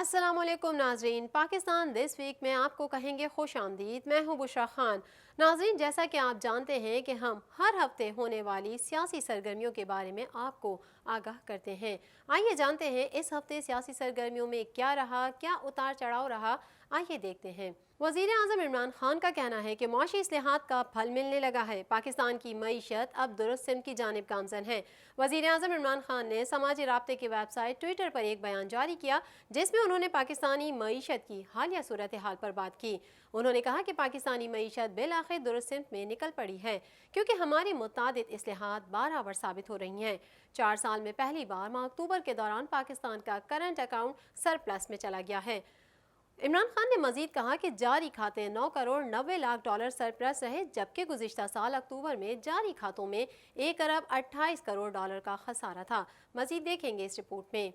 अस्सलाम वालेकुम नाजरीन। पाकिस्तान दिस वीक में आपको कहेंगे खुश आमदीद। मैं हूँ बुशरा खान। नाजरीन, जैसा कि आप जानते हैं कि हम हर हफ्ते होने वाली सियासी सरगर्मियों के बारे में आपको आगाह करते हैं। आइए जानते हैं इस हफ्ते सियासी सरगर्मियों में क्या रहा, क्या उतार चढ़ाव रहा। आइए देखते हैं। वज़ीर आज़म इमरान खान का कहना है कि मुआशी इस्लाहात का फल मिलने लगा है। पाकिस्तान की मईशत अब दुरुस्त सिमत की जानिब गामजन है। वज़ीर आज़म इमरान खान ने समाजी राब्ते की वेबसाइट ट्विटर पर एक बयान जारी किया, जिसमें उन्होंने पाकिस्तानी मईशत की हालिया सूरत हाल पर बात की। उन्होंने कहा कि पाकिस्तानी मईशत बिल आखिर दुरुस्त सिमत में निकल पड़ी है, क्योंकि हमारी मुतादिद इस्लाहात बारआवर साबित हो रही हैं। 4 साल में पहली बार माह अक्टूबर के दौरान पाकिस्तान का करंट अकाउंट सरप्लस में चला गया है। इमरान खान ने मजीद कहा कि जारी खाते 9 करोड़ 90 लाख डॉलर सरप्लस रहे, जबकि गुज़िश्ता साल अक्टूबर में जारी खातों में 1 अरब 28 करोड़ डॉलर का खसारा था। मजीद देखेंगे इस रिपोर्ट में।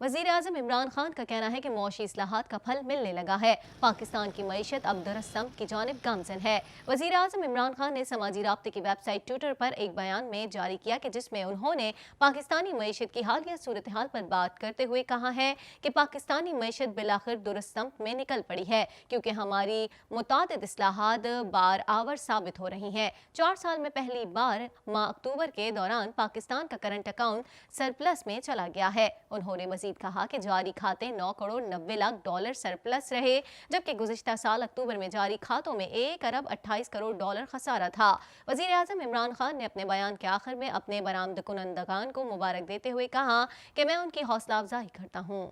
वज़ीर आज़म इमरान खान का कहना है कि मुआशी इस्लाहात का फल मिलने लगा है। पाकिस्तान की मईशत अब दुरुस्त सिमत की जानिब गामजन है। वज़ीर आज़म इमरान खान ने समाजी राब्ते की वेबसाइट ट्विटर पर एक बयान में जारी किया कि जिसमें उन्होंने पाकिस्तानी मईशत की हालिया सूरत हाल पर बात करते हुए कहा है कि पाकिस्तानी मईशत बिलाखिर दुरुस्त सिमत में निकल पड़ी है, क्योंकि हमारी मुतादिद इस्लाहात बार आवर साबित हो रही हैं। 4 साल में पहली बार माह अक्टूबर के दौरान पाकिस्तान का करंट अकाउंट सरप्लस में चला गया है। उन्होंने मजीद कहा कि जारी खाते 9 करोड़ 90 लाख डॉलर सरप्लस रहे, जबकि गुज़िश्ता साल अक्टूबर में जारी खातों में 1 अरब 28 करोड़ डॉलर खसारा था। वज़ीर आज़म इमरान खान ने अपने बयान के आखिर में अपने बरामद कुनंदगान को मुबारक देते हुए कहा कि मैं उनकी हौसला अफजाई करता हूँ।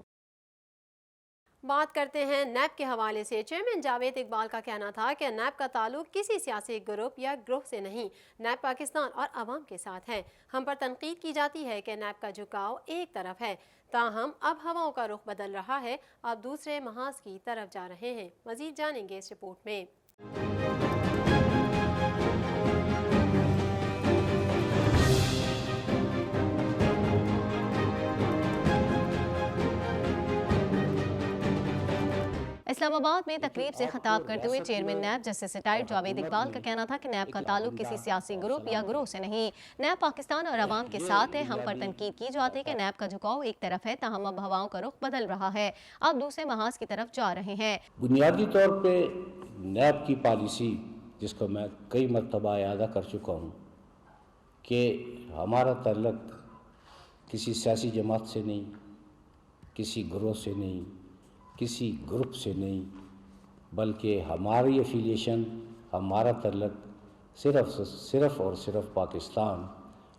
बात करते हैं नैब के हवाले से। चेयरमैन जावेद इकबाल का कहना था कि नैब का ताल्लुक किसी सियासी ग्रुप या ग्रोह से नहीं, नैब पाकिस्तान और अवाम के साथ है। हम पर तनकीद की जाती है कि नैब का झुकाव एक तरफ है, ताहम अब हवाओं का रुख बदल रहा है, अब दूसरे महाज की तरफ जा रहे हैं। मजीद जानेंगे इस रिपोर्ट में। इस्लामाबाद में तकरीब से खिताब करते हुए chairman NAB justice retired Javed Iqbal का कहना था कि नैब का ताल्लुक किसी सियासी ग्रुप या ग्रोह से नहीं, नैब पाकिस्तान और अवाम के साथ है। हम पर तनकीद की जाती है कि नैब का झुकाव एक तरफ है, ताहम अब हवाओं का रुख बदल रहा है, अब दूसरे महाज की तरफ जा रहे हैं। बुनियादी तौर पे नैब की पॉलिसी, जिसको मैं कई मरतबा यादा कर चुका हूँ कि हमारा ताल्लुक किसी सियासी जमात से नहीं, किसी ग्रोह से नहीं, किसी ग्रुप से नहीं, बल्कि हमारी एफिलिएशन, हमारा ताल्लुक सिर्फ़ और सिर्फ पाकिस्तान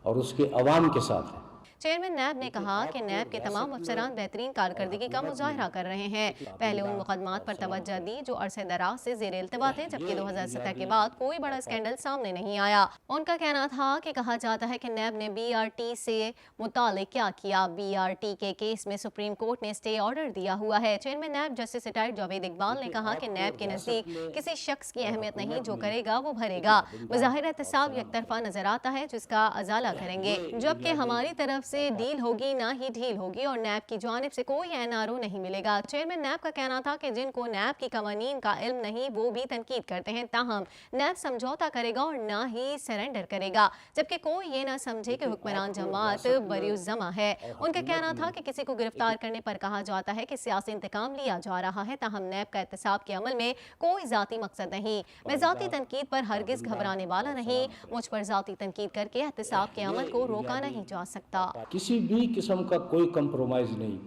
और उसके अवाम के साथ है। चेयरमैन नैब ने कहा कि नैब के तमाम अफसरान बेहतरीन कारकर्दगी का मुजाहरा कर रहे हैं। पहले उन मुकदमात पर तवज्जो दी जो अरसे दराज से ज़ेर इल्तवा थे, जबकि 2017 के बाद कोई बड़ा स्कैंडल सामने नहीं आया। उनका कहना था कि कहा जाता है कि नैब ने BRT से मुताल्लिक क्या किया। BRT के केस में सुप्रीम कोर्ट ने स्टे ऑर्डर दिया हुआ है। Chairman NAB justice retired Javed Iqbal ने कहा कि नैब के नज़दीक किसी शख्स की अहमियत नहीं, जो करेगा वो भरेगा। मुज़ाहिर एहतसाब एक तरफा नजर आता है, जिसका अजाला करेंगे, जबकि हमारी तरफ से डील होगी ना ही ढील होगी और नैब की जानिब से कोई NRO नहीं मिलेगा। चेयरमैन नैब का कहना था कि जिनको नैब की कवानीन का इल्म नहीं, वो भी तनकीद करते हैं, ताहम नैब समझौता करेगा और ना ही सरेंडर करेगा, जबकि कोई ये ना समझे कि हुक्मरान जमात बरिउज़्ज़मा है। उनका कहना था कि किसी को गिरफ्तार करने पर कहा जाता है कि सियासी इंतकाम लिया जा रहा है, ताहम नैब का एहतसाब के अमल में कोई जाती मकसद नहीं। मैं जाती तनकीद पर हरगिज घबराने वाला नहीं, मुझ पर जाती तनकीद करके एहतसाब के अमल को रोका नहीं जा सकता। किसी भी किस्म का कोई कंप्रोमाइज़ नहीं,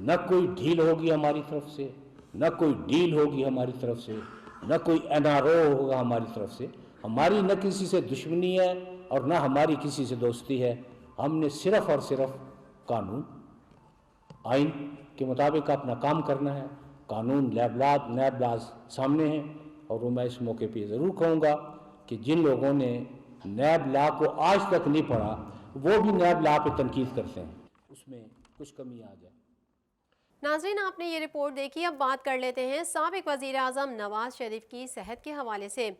न कोई ढील होगी हमारी तरफ से, न कोई डील होगी हमारी तरफ से, न कोई NRO होगा हमारी तरफ से। हमारी न किसी से दुश्मनी है और न हमारी किसी से दोस्ती है। हमने सिर्फ़ और सिर्फ कानून आइन के मुताबिक अपना काम करना है। कानून नैब लाज सामने हैं, और मैं इस मौके पे ज़रूर कहूँगा कि जिन लोगों ने नैब लॉ को आज तक नहीं पढ़ा, वो भी नैब लॉ पे तनकीद करते हैं, उसमें कुछ कमी आ जाए। नाज़रीन, आपने ये रिपोर्ट देखी। अब बात कर लेते हैं साबिक वज़ीर आज़म नवाज शरीफ की सेहत के हवाले से।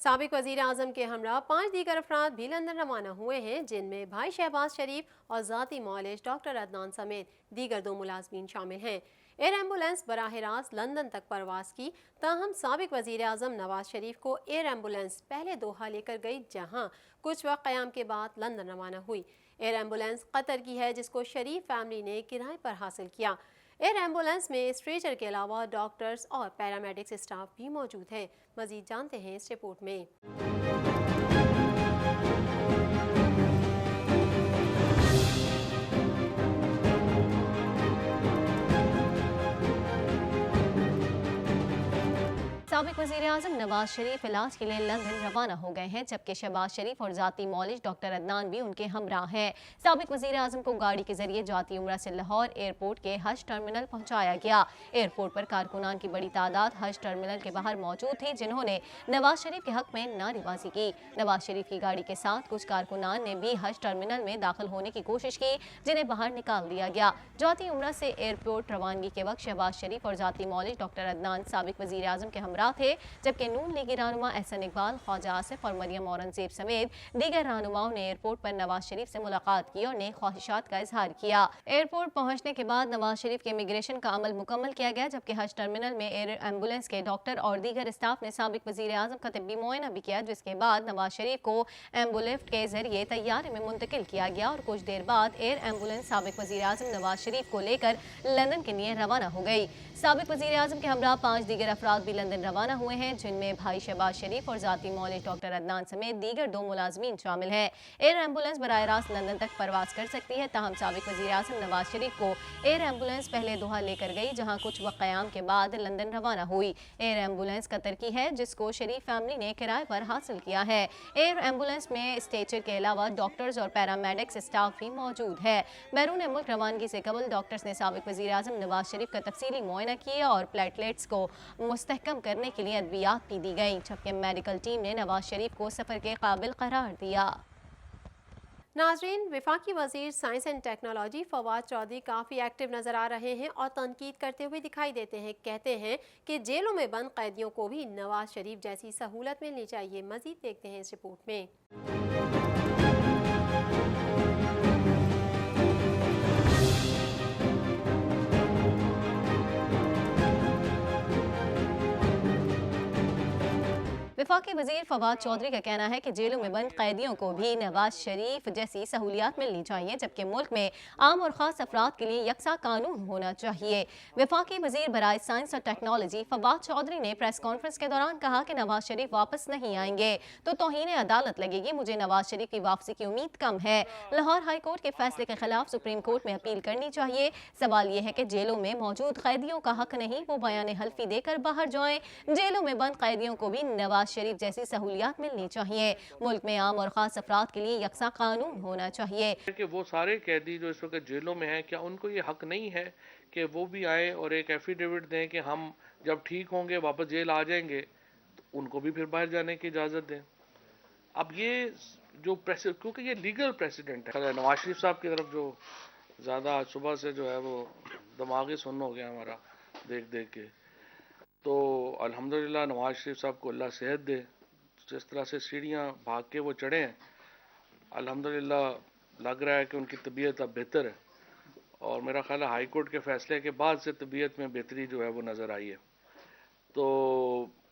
साबिक वज़ीर आज़म के हमरा 5 दीगर अफराद भी लंदन रवाना हुए हैं, जिनमें भाई शहबाज शरीफ और ज़ाती मौलिज डॉक्टर अदनान समेत दीगर 2 मुलाजमीन शामिल हैं। एयर एम्बुलेंस बराह रास्त लंदन तक परवास की, ताहम साबिक वज़ीर आज़म नवाज शरीफ को एयर एम्बुलेंस पहले दोहा लेकर गई, जहां कुछ वक्त क़याम के बाद लंदन रवाना हुई। एयर एम्बुलेंस कतर की है, जिसको शरीफ फैमिली ने किराए पर हासिल किया। एयर एम्बुलेंस में स्ट्रेचर के अलावा डॉक्टर्स और पैरामेडिक्स स्टाफ भी मौजूद है। मज़ीद जानते हैं इस रिपोर्ट में। साबिक वज़ीर आज़म नवाज शरीफ इलाज के लिए लंदन रवाना हो गए हैं, जबकि शहबाज शरीफ और जाती मौलिज डॉक्टर अदनान भी उनके हमराह हैं। साबिक वज़ीर आज़म को गाड़ी के जरिए जाती उम्रा से लाहौर एयरपोर्ट के हज टर्मिनल पहुंचाया गया। एयरपोर्ट पर कारकुनान की बड़ी तादाद हज टर्मिनल के बाहर मौजूद थी, जिन्होंने नवाज शरीफ के हक में नारेबाजी की। नवाज शरीफ की गाड़ी के साथ कुछ कारकुनान ने भी हज टर्मिनल में दाखिल होने की कोशिश की, जिन्हें बाहर निकाल दिया गया। जाती उम्रा से एयरपोर्ट रवानगी के वक्त शहबाज शरीफ और जाती मौलिज डॉक्टर अदनान साबिक वज़ीर आज़म के हमरा थे, जबकि नून लीगी रहनुमा एहसन इकबाल, ख्वाजा आसिफ और मरियम औरंगजेब समेत दीगर रहनुमाओं ने एयरपोर्ट पर नवाज शरीफ से मुलाकात की और नेक ख्वाहिशात का इजहार किया। एयरपोर्ट पहुंचने के बाद नवाज शरीफ के इमिग्रेशन का अमल मुकम्मल किया गया, जबकि हज टर्मिनल में एयर एम्बुलेंस के डॉक्टर और दीगर स्टाफ ने साबिक वज़ीर आज़म का तिब्बी मुआयना भी किया, जिसके बाद नवाज शरीफ को एम्बुलिफ्ट के जरिए तैयारे में मुंतकिल किया गया और कुछ देर बाद एयर एम्बुलेंस साबिक वज़ीर आज़म नवाज शरीफ को लेकर लंदन के लिए रवाना हो गई। साबिक वज़ीर आज़म के हमरा 5 दीगर अफराद भी लंदन रवाना हुए हैं, जिनमें भाई शहबाज शरीफ और जाती मौलिज डॉक्टर अदनान समेत दीगर 2 मुलाजमीन शामिल हैं। एयर एम्बुलेंस बराह रास्त लंदन तक परवास कर सकती है, ताहम साबिक वज़ीर आज़म नवाज शरीफ को एयर एम्बुलेंस पहले दोहा लेकर गई, जहां कुछ वक्त क़याम के बाद लंदन रवाना हुई। एयर एम्बुलेंस कतर की है, जिसको शरीफ फैमिली ने किराए पर हासिल किया है। एयर एम्बुलेंस में स्ट्रेचर के अलावा डॉक्टर्स और पैरामेडिक्स स्टाफ भी मौजूद है। बैरून मुल्क रवानगी से कबल डॉक्टर्स ने साबिक वज़ीर आज़म नवाज शरीफ का तफसीली मुआयना किया और प्लेटलेट्स को मुस्तहकम करने के लिए अद्वियात भी दी गई, जबकि मेडिकल टीम ने नवाज शरीफ को सफ़र के काबिल करार दिया। नाजरीन, वफाकी वज़ीर science and technology Fawad Chaudhry काफ़ी एक्टिव नज़र आ रहे हैं और तनकीद करते हुए दिखाई देते हैं। कहते हैं कि जेलों में बंद कैदियों को भी नवाज शरीफ जैसी सहूलत मिलनी चाहिए। मज़ीद देखते हैं इस रिपोर्ट में। वफाकी वज़ीर फवाद चौधरी का कहना है कि जेलों में बंद कैदियों को भी नवाज शरीफ जैसी सहूलियात मिलनी चाहिए, जबकि मुल्क में आम और ख़ास अफराद के लिए यकसा कानून होना चाहिए। वफाकी वज़ीर बराए साइंस और टेक्नोलॉजी फवाद चौधरी ने प्रेस कॉन्फ्रेंस के दौरान कहा कि नवाज शरीफ वापस नहीं आएंगे तो तौहीन अदालत लगेगी। मुझे नवाज शरीफ की वापसी की उम्मीद कम है। लाहौर हाई कोर्ट के फैसले के खिलाफ सुप्रीम कोर्ट में अपील करनी चाहिए। सवाल यह है कि जेलों में मौजूद कैदियों का हक नहीं वो बयान हल्फी देकर बाहर जाएं। जेलों में बंद कैदियों को भी नवाज शरीफ जैसी सहूलियात मिलनी चाहिए। मुल्क में आम और खास अफराद के लिए यकसा कानून होना चाहिए। कि वो सारे कैदी जो इस वक्त जेलों में हैं, क्या उनको ये हक नहीं है कि वो भी आए और एक एफिडेविट दें कि हम जब ठीक होंगे वापस जेल आ जाएंगे, तो उनको भी फिर बाहर जाने की इजाज़त दें। अब ये जो क्योंकि ये लीगल प्रेसिडेंट है। नवाज शरीफ साहब की तरफ जो ज़्यादा सुबह से जो है वो दिमागी सुन्न हो गया हमारा देख देख के, तो अल्हम्दुलिल्लाह नवाज शरीफ साहब को अल्लाह सेहत दे। जिस तरह से सीढ़ियाँ भाग के वो चढ़े हैं, अल्हम्दुलिल्लाह लग रहा है कि उनकी तबीयत अब बेहतर है और मेरा ख्याल है हाई कोर्ट के फैसले के बाद से तबीयत में बेहतरी जो है वो नज़र आई है। तो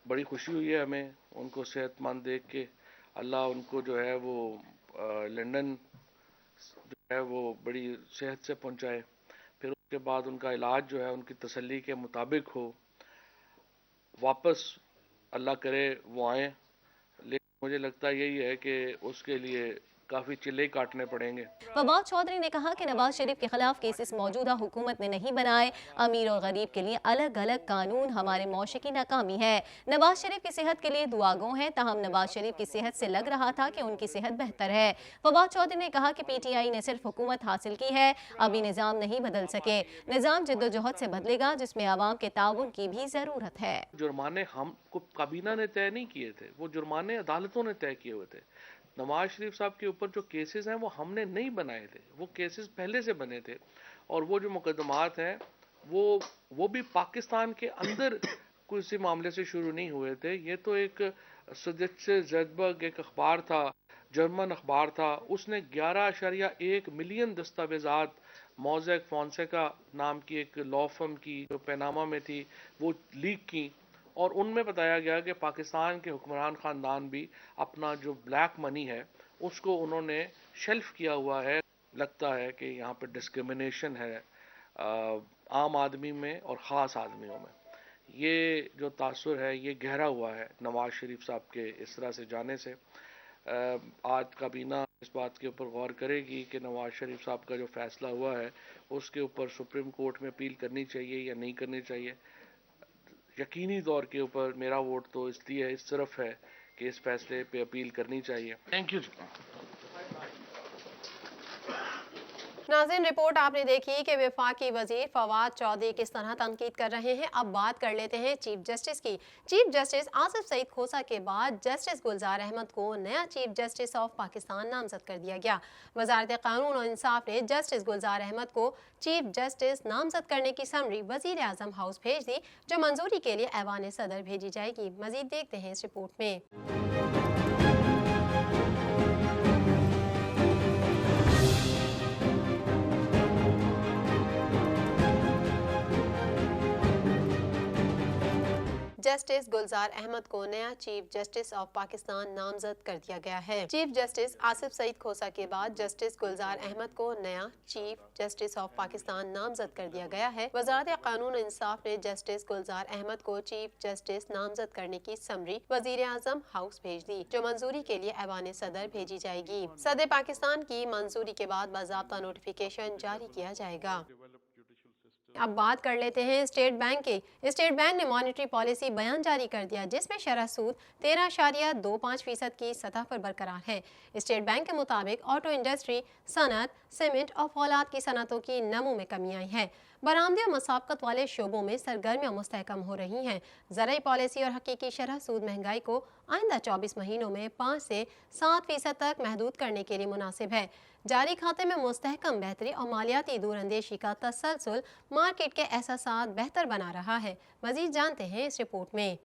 बड़ी खुशी हुई है हमें उनको सेहतमंद देख के। अल्लाह उनको जो है वो लंदन जो है वो बड़ी सेहत से पहुँचाए, फिर उसके बाद उनका इलाज जो है उनकी तसल्ली के मुताबिक हो, वापस अल्लाह करे वो आए। लेकिन मुझे लगता यही है कि उसके लिए काफ़ी चिल्ले काटने पड़ेंगे। फवाद चौधरी ने कहा कि नवाज शरीफ के खिलाफ केसेस मौजूदा हुकूमत ने नहीं बनाए। अमीर और गरीब के लिए अलग अलग कानून हमारे मुआशरे की नाकामी है। नवाज शरीफ की सेहत के लिए दुआगो हैं, ताहम नवाज शरीफ की सेहत से लग रहा था कि उनकी सेहत बेहतर है। फवाद चौधरी ने कहा कि PTI ने सिर्फ हुकूमत हासिल की है, अभी निज़ाम नहीं बदल सके। निज़ाम जद्दोजहद से बदलेगा, जिसमें आवाम के ताउन की भी ज़रूरत है। जुर्माने हमको काबीना ने तय नहीं किए थे, वो जुर्माने अदालतों ने तय किए हुए थे। नवाज शरीफ साहब के ऊपर जो केसेस हैं वो हमने नहीं बनाए थे, वो केसेस पहले से बने थे। और वो जो मुकदमात हैं वो भी पाकिस्तान के अंदर किसी मामले से शुरू नहीं हुए थे। ये तो एक सदस्य ज़ेडबर्ग एक अखबार था جرمن اخبار تھا، اس نے 11.1 ملین دستاویزات موزیک فونسیکا نام کی ایک لا فرم کی جو پیناما میں تھی وہ لیک کی، اور ان میں بتایا گیا کہ پاکستان کے حکمران خاندان بھی اپنا جو بلیک منی ہے اس کو انہوں نے شیلف کیا ہوا ہے۔ لگتا ہے کہ یہاں پہ ڈسکریمنیشن ہے عام آدمی میں اور خاص آدمیوں میں۔ یہ جو تاثر ہے یہ گہرا ہوا ہے نواز شریف صاحب کے اس طرح سے جانے سے۔ آج کابینہ اس بات کے اوپر غور کرے گی کہ نواز شریف صاحب کا جو فیصلہ ہوا ہے اس کے اوپر سپریم کورٹ میں اپیل کرنی چاہیے یا نہیں کرنی چاہیے۔ یقینی طور کے اوپر میرا ووٹ تو اس لیے اس طرف ہے کہ اس فیصلے پہ اپیل کرنی چاہیے۔ Thank you. ناظرین، رپورٹ آپ نے دیکھی کہ وفاقی وزیر فواد چودھری کس طرح تنقید کر رہے ہیں۔ اب بات کر لیتے ہیں چیف جسٹس کی۔ چیف جسٹس آصف سعید کھوسہ کے بعد جسٹس گلزار احمد کو نیا چیف جسٹس آف پاکستان نامزد کر دیا گیا۔ وزارت قانون و انصاف نے جسٹس گلزار احمد کو چیف جسٹس نامزد کرنے کی سمری وزیر اعظم ہاؤس بھیج دی، جو منظوری کے لیے ایوان صدر بھیجی جائے گی۔ مزید دیکھتے ہیں اس رپورٹ میں۔ جسٹس گلزار احمد کو نیا چیف جسٹس آف پاکستان نامزد کر دیا گیا ہے۔ چیف جسٹس آصف سعید کھوسہ کے بعد جسٹس گلزار احمد کو نیا چیف جسٹس آف پاکستان نامزد کر دیا گیا ہے۔ وزارت قانون و انصاف نے جسٹس گلزار احمد کو چیف جسٹس نامزد کرنے کی سمری وزیر اعظم ہاؤس بھیج دی، جو منظوری کے لیے ایوان صدر بھیجی جائے گی۔ صدر پاکستان کی منظوری کے بعد باضابطہ نوٹیفیکیشن جاری کیا جائے گا۔ اب بات کر لیتے ہیں اسٹیٹ بینک کی۔ اسٹیٹ بینک نے مانیٹری پالیسی بیان جاری کر دیا، جس میں شرح سود 13.25% کی سطح پر برقرار ہے۔ اسٹیٹ بینک کے مطابق آٹو انڈسٹری، صنعت، سیمنٹ اور فولاد کی صنعتوں کی نمو میں کمی آئی ہے۔ برآمدی اور مسابقت والے شعبوں میں سرگرمیاں مستحکم ہو رہی ہیں۔ زرعی پالیسی اور حقیقی شرح سود مہنگائی کو آئندہ 24 مہینوں میں 5 سے 7% تک محدود کرنے کے لیے مناسب ہے۔ جاری کھاتے میں مستحکم بہتری اور مالیاتی دور اندیشی کا تسلسل مارکیٹ کے احساسات بہتر بنا رہا ہے۔ مزید جانتے ہیں اس رپورٹ میں۔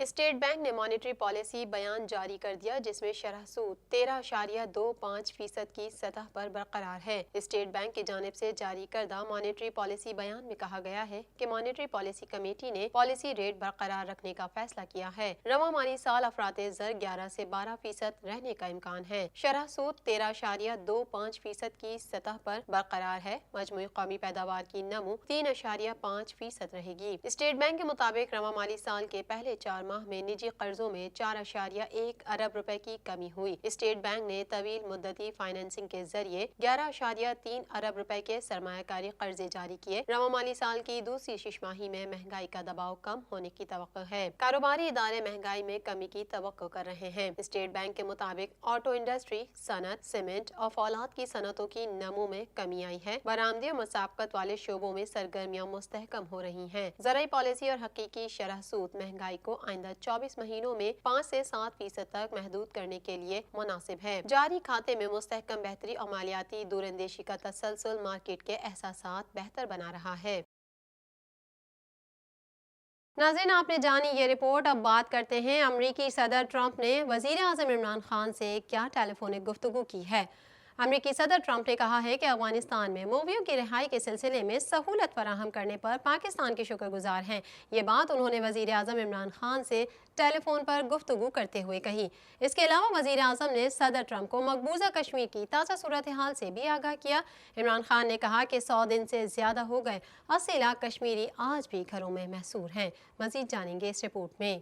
اسٹیٹ بینک نے مانیٹری پالیسی بیان جاری کر دیا، جس میں شرح سود 13.25% کی سطح پر برقرار ہے۔ اسٹیٹ بینک کی جانب سے جاری کردہ مانیٹری پالیسی بیان میں کہا گیا ہے کہ مانیٹری پالیسی کمیٹی نے پالیسی ریٹ برقرار رکھنے کا فیصلہ کیا ہے۔ رواں مالی سال افراط زر 11 سے 12% رہنے کا امکان ہے۔ شرح سود 13.25% کی سطح پر برقرار ہے۔ مجموعی قومی پیداوار کی نمو 3.5% رہے گی۔ اسٹیٹ بینک کے مطابق رواں مالی سال کے پہلے 4 ماہ میں نجی قرضوں میں 4.1 ارب روپے کی کمی ہوئی۔ اسٹیٹ بینک نے طویل مدتی فائنینسنگ کے ذریعے 11.3 ارب روپے کے سرمایہ کاری قرضے جاری کیے۔ رواں مالی سال کی دوسری شش ماہی میں مہنگائی کا دباؤ کم ہونے کی توقع ہے۔ کاروباری ادارے مہنگائی میں کمی کی توقع کر رہے ہیں۔ اسٹیٹ بینک کے مطابق آٹو انڈسٹری، صنعت، سیمنٹ اور فولاد کی صنعتوں کی نمو میں کمی آئی ہے۔ برآمدی اور مسابقت والے شعبوں میں سرگرمیاں مستحکم ہو رہی ہیں۔ زرعی پالیسی اور حقیقی شرح سود مہنگائی کو آئندہ 24 مہینوں میں 5 سے 7% تک محدود کرنے کے لیے مناسب ہے۔ جاری کھاتے میں مستحکم بہتری اور مالیاتی دور اندیشی کا تسلسل مارکیٹ کے احساسات بہتر بنا رہا ہے۔ ناظرین، آپ نے جانی یہ رپورٹ۔ اب بات کرتے ہیں امریکی صدر ٹرمپ نے وزیر اعظم عمران خان سے کیا ٹیلی فونک گفتگو کی ہے۔ امریکی صدر ٹرمپ نے کہا ہے کہ افغانستان میں مویوں کی رہائی کے سلسلے میں سہولت فراہم کرنے پر پاکستان کے شکر گزار ہیں۔ یہ بات انہوں نے وزیر اعظم عمران خان سے ٹیلی فون پر گفتگو کرتے ہوئے کہی۔ اس کے علاوہ وزیر اعظم نے صدر ٹرمپ کو مقبوضہ کشمیر کی تازہ صورتحال سے بھی آگاہ کیا۔ عمران خان نے کہا کہ 100 دن سے زیادہ ہو گئے، 80 لاکھ کشمیری آج بھی گھروں میں محصور ہیں۔ مزید جانیں گے اس رپورٹ میں۔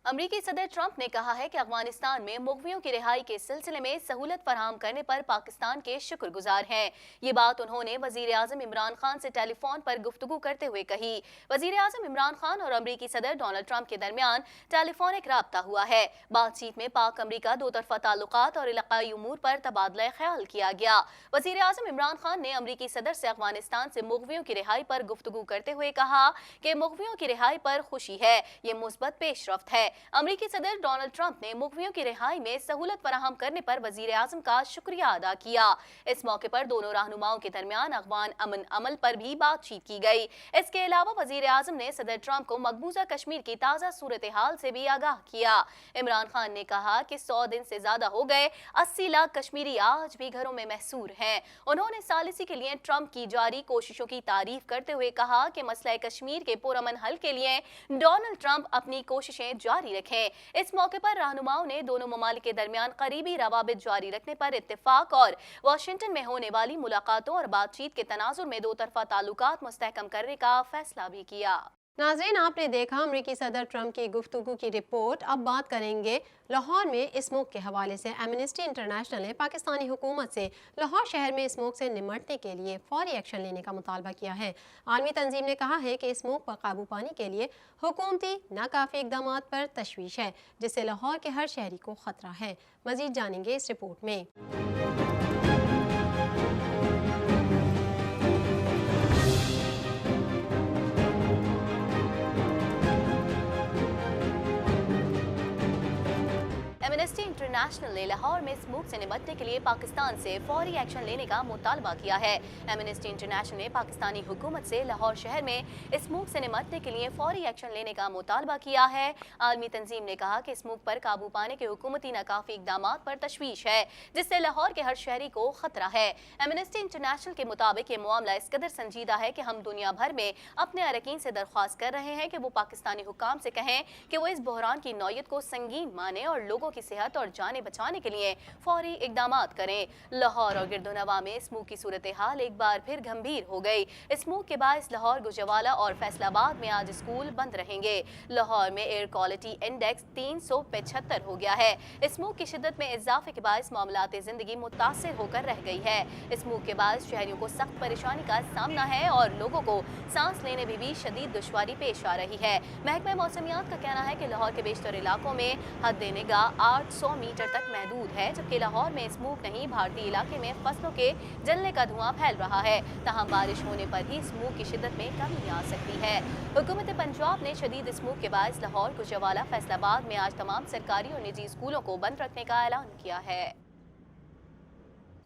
अमरीकी सदर ट्रंप ने कहा है कि अफगानिस्तान में मुग़वियों की रिहाई के सिलसिले में सहूलत फराहम करने पर पाकिस्तान के शुक्रगुजार हैं। ये बात उन्होंने वज़ीर आज़म इमरान खान से टेलीफोन पर गुफ्तगू करते हुए कही। वज़ीर आज़म इमरान खान और अमरीकी सदर डोनाल्ड ट्रंप के दरमियान टेलीफोनिक राब्ता हुआ है। बातचीत में पाक अमरीका दो तरफ़ा ताल्लुकात और इलाक़ाई उमूर पर तबादला ख्याल किया गया। वज़ीर आज़म इमरान खान ने अमरीकी सदर से अफगानिस्तान से मुग़वियों की रिहाई पर गुफ्तगू करते हुए कहा कि मुग़वियों की रिहाई पर खुशी है, ये मुस्बत पेशरफ्त है। अमरीकी सदर डोनाल्ड ट्रंप ने मुग़वियों की रिहाई में सहूलत फराहम करने पर वज़ीर आज़म का शुक्रिया अदा किया। इस मौके पर दोनों रहनुमाओं के दरमियान अफ़गान अमन अमल पर भी बातचीत की गई। इसके अलावा वज़ीर आज़म ने सदर ट्रंप को मकबूजा कश्मीर की ताज़ा सूरत हाल से भी आगाह किया। इमरान खान ने कहा कि 100 दिन से ज़्यादा हो गए, 80 लाख कश्मीरी आज भी घरों में महसूर हैं। उन्होंने सालिसी के लिए ट्रंप की जारी कोशिशों की तारीफ करते हुए कहा कि मसला कश्मीर के पुरअमन हल के लिए डोनाल्ड ट्रंप अपनी कोशिशें जारी रखें। इस मौके पर रहनुमाओं ने दोनों ममालिक के दरमियान करीबी रवाबित जारी रखने पर इत्तेफाक और वाशिंगटन में होने वाली मुलाकातों और बातचीत के तनाजुर में दो तरफा ताल्लुकात मुस्तहकम करने का फैसला भी किया। नाज़रीन, आपने देखा अमरीकी सदर ट्रंप की गुफ्तगू की रिपोर्ट। अब बात करेंगे लाहौर में स्मोक के हवाले से। एमनेस्टी इंटरनेशनल ने पाकिस्तानी हुकूमत से लाहौर शहर में स्मोक से निमटने के लिए फौरी एक्शन लेने का मुतालबा किया है। आलमी तंजीम ने कहा है कि स्मोक पर काबू पाने के लिए हुकूमती नाकाफी इकदाम पर तशवीश है, जिससे लाहौर के हर शहरी को खतरा है। मजीद जानेंगे इस रिपोर्ट में। एमनेस्टी इंटरनेशनल ने लाहौर में स्मोक से निपटने के लिए पाकिस्तान से फौरी एक्शन लेने का मुतालबा किया है। एमनेस्टी इंटरनेशनल ने पाकिस्तानी हुकूमत से लाहौर शहर में स्मोक से निपटने के लिए फौरी एक्शन लेने का मुतालबा किया है। आलमी तंजीम ने कहा कि स्मोक पर काबू पाने के हुकूमती नाकाफी इकदाम पर तशवीश है, जिससे लाहौर के हर शहरी को खतरा है। एमनेस्टी इंटरनेशनल के मुताबिक ये मामला इस कदर संजीदा है कि हम दुनिया भर में अपने अरकान से दरख्वास्त कर रहे हैं कि वो पाकिस्तानी हुक्काम से कहें कि वो इस बहरान की नौयत को संगीन माने और लोगों की सेहत और जानें बचाने के लिए फौरी इकदाम करें। लाहौर और गिरदोनवा में स्मोक की सूरत हाल एक बार फिर गंभीर हो गई। स्मोक के बायस लाहौर, गुजरावाला और फैसलाबाद में आज स्कूल बंद रहेंगे। लाहौर में एयर क्वालिटी इंडेक्स 375 हो गया है। स्मोक की शिद्दत में इजाफे के बायस मामलात जिंदगी मुतासिर होकर रह गई है। स्मोक के बायस शहरियों को सख्त परेशानी का सामना है और लोगों को सांस लेने में भी शदीद दुश्वारी पेश आ रही है। महकमा मौसमियात का कहना है कि लाहौर के बेशतर इलाकों में हद निगाह 800 मीटर तक महदूद है, जबकि लाहौर में स्मोक नहीं, भारतीय इलाके में फसलों के जलने का धुआं फैल रहा है। तहम बारिश होने पर ही स्मोक की शिद्दत में कमी आ सकती है। हुकूमत पंजाब ने शदीद स्मोक के बायस लाहौर, गुजरावाला, फैसलाबाद में आज तमाम सरकारी और निजी स्कूलों को बंद रखने का ऐलान किया है।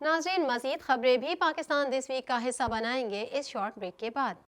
नाज़रीन, मज़ीद खबरें भी पाकिस्तान दिस वीक का हिस्सा बनाएंगे इस शॉर्ट ब्रेक के बाद।